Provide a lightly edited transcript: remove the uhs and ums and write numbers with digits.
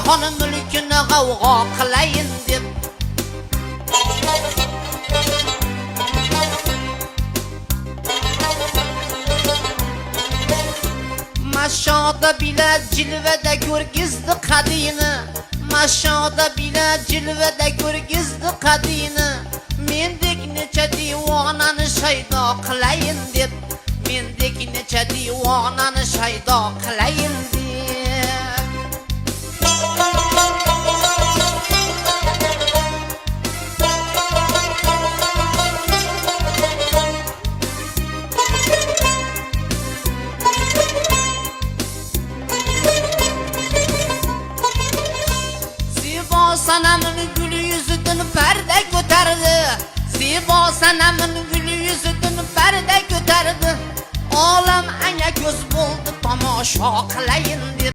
jahon mulkini g'avg'o qilayin deb. Mashoda bila jilvada ko'rgizdi qadini, mashoda bila jilvada ko'rgizdi qadini. Mendek necha divonani shaydo qilayin deb, mendek necha divonani shaydo qilayin deb. Sanamın gülü yüzüdün perde göterdi, Zibo sanamın gülü yüzüdün perde göterdi. Olam anga göz buldu, tomosha qilayin deb.